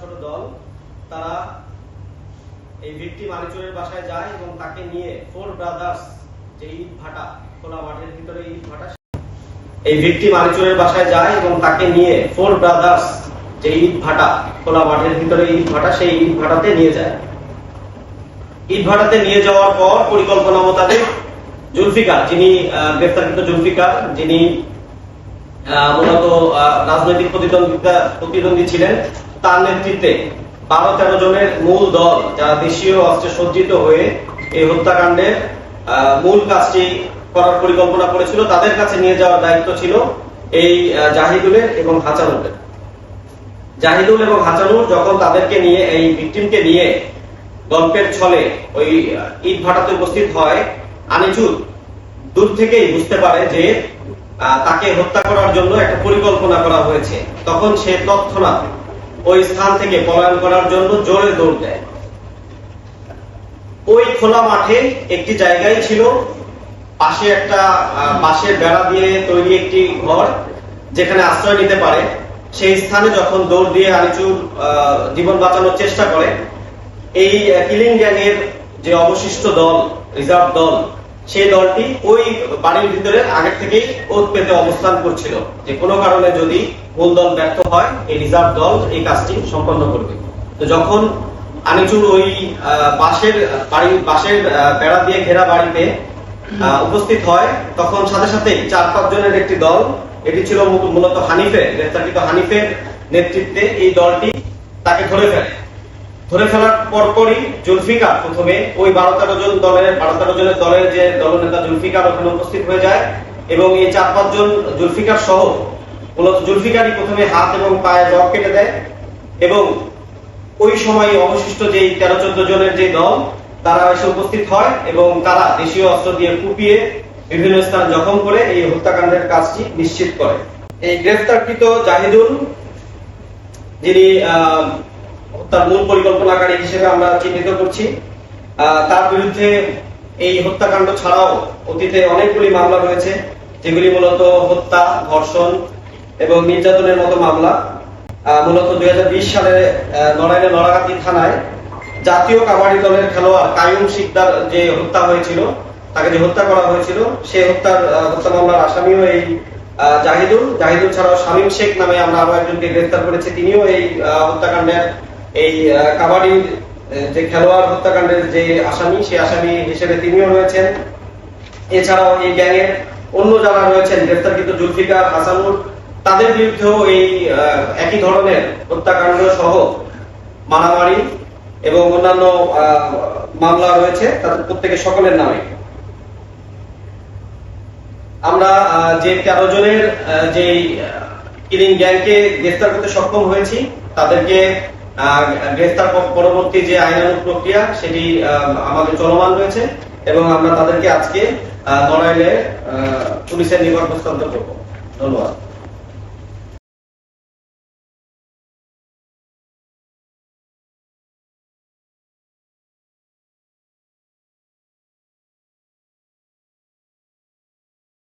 ছোট দল তারা এই ভিকটিম আনিচুরের বাসায় যায় এবং তাকে নিয়ে ফোর ব্রাদার্স যে ইট ভাটা খোলা মাঠের ভিতরে ইট ভাটা এই ভিকটিম আনিচুরের বাসায় যায় এবং তাকে নিয়ে ফোর ব্রাদার্স যে ইট ভাটা খোলা মাঠের ভিতরে ইট ভাটা সেই ইট ভাটাতে নিয়ে যায়। ইট ভাটাতে নিয়ে যাওয়ার পর পরিকল্পনা মোতাবেক জুলফিকার, যিনি গ্রেফতারকৃত জুলফিকার, যিনি মূলত রাজনৈতিক প্রতিদ্বন্দ্বী ছিলেন, তার নেতৃত্বে 12-13 জনের মূল দল যারা দেশীয় অস্ত্রে সজ্জিত হয়ে এই হত্যাকাণ্ডের মূল কাজটি করার পরিকল্পনা করেছিল। তাদের কাছে নিয়ে যাওয়ার দায়িত্ব ছিল এই জাহিদুলের এবং হাসানুরের। জাহিদুল এবং হাসানুর যখন তাদেরকে নিয়ে এই ভিকটিমকে নিয়ে গল্পের ছলে ওই ইট ভাটাতে উপস্থিত হয়, আনিচুর দূর থেকেই বুঝতে পারে যে তাকে হত্যা করার জন্য একটা পরিকল্পনা করা হয়েছে। তখন সে তৎক্ষণাৎ ওই স্থান থেকে পলায়ন করার জন্য জোরে দৌড় দেয়। ওই খোলা মাঠে একটি জায়গায় ছিল পাশে একটা বাঁশের বেড়া দিয়ে তৈরি একটি ঘর, যেখানে আশ্রয় নিতে পারে। সেই স্থানে যখন দৌড় দিয়ে আনিচুর জীবন বাঁচানোর চেষ্টা করে, এই কিলিং গ্যাং এর যে অবশিষ্ট দল, রিজার্ভ দল, সেই দলটি ওই বাড়ির ভিতরে আগে থেকেই ওত পেতে অবস্থান করছিল যে কোনো কারণে যদি মূল দল ব্যর্থ হয় এই রিজার্ভ দল এই কাজটি সম্পন্ন করবে। তো যখন আনিচুর ওই বাঁশের বেড়া দিয়ে ঘেরা বাড়িতে উপস্থিত হয়, তখন সাথে সাথে 4-5 জনের একটি দল, এটি ছিল মূলত হানিফের, গ্রেফতারকৃত হানিফের নেতৃত্বে এই দলটি তাকে ধরে ফেলে। ধরে ফেলার পরপরই জুলফিকার প্রথমে ওই 12-13 জনের দলের যে দলনেতা জুলফিকার ওখানে উপস্থিত হয়ে যায় এবং এই 4-5 জন জুলফিকার সহ মূলত জুলফিকারই প্রথমে হাত এবং পায়ে জব কেটে দেয় এবং ওই সময় অবশিষ্ট যে 13-14 জনের যে দল তারা এসে উপস্থিত হয় এবং তারা দেশীয় অস্ত্র দিয়ে কুপিয়ে বিভিন্ন স্থান জখম করে এই হত্যাকাণ্ডের কাজটি নিশ্চিত করে। এই গ্রেফতারকৃত জাহিদুল, যিনি তার মূল পরিকল্পনাকারী হিসেবে আমরা চিহ্নিত করছি, তার বিরুদ্ধে এই হত্যাকাণ্ড ছাড়াও অতীতে অনেকগুলি মামলা রয়েছে, যেগুলি মূলত হত্যা, ধর্ষণ এবং নির্যাতনের মতো মামলা। মূলত 2020 সালে নড়াইলের নড়াগাতি থানায় জাতীয় কাবাডি দলের খেলোয়াড় কাইয়ুম শিকদার যে হত্যা হয়েছিল, তাকে যে হত্যা করা হয়েছিল, সেই হত্যা মামলার আসামিও এই জাহিদুল ছাড়াও শামীম শেখ নামে আমরা আরো একজনকে গ্রেফতার করেছি। তিনিও এই হত্যাকাণ্ডের, এই কাবাডির যে খেলোয়াড় হত্যাকাণ্ডের যে আসামি, সেই আসামি হিসেবে তিনিও রয়েছেন। এছাড়াও এই গ্যাংয়ের অন্য যারা রয়েছেন, গ্রেফতারকৃত জুলফিকার, হাসানুর, তাদের বিরুদ্ধেও এই একই ধরনের হত্যাকাণ্ড সহ মারামারি এবং অন্যান্য মামলা রয়েছে, তাদের প্রত্যেকের সকলের নামে। আমরা যে 13 জনের যে কিলিং গ্যাংকে গ্রেফতার করতে সক্ষম হয়েছি, তাদেরকে গ্রেফতার পরবর্তী যে আইনানুগ প্রক্রিয়া সেটি আমাদের চলমান রয়েছে এবং আমরা তাদেরকে আজকে নড়াইলে পুলিশের নিকট হস্তান্তর করব। ধন্যবাদ।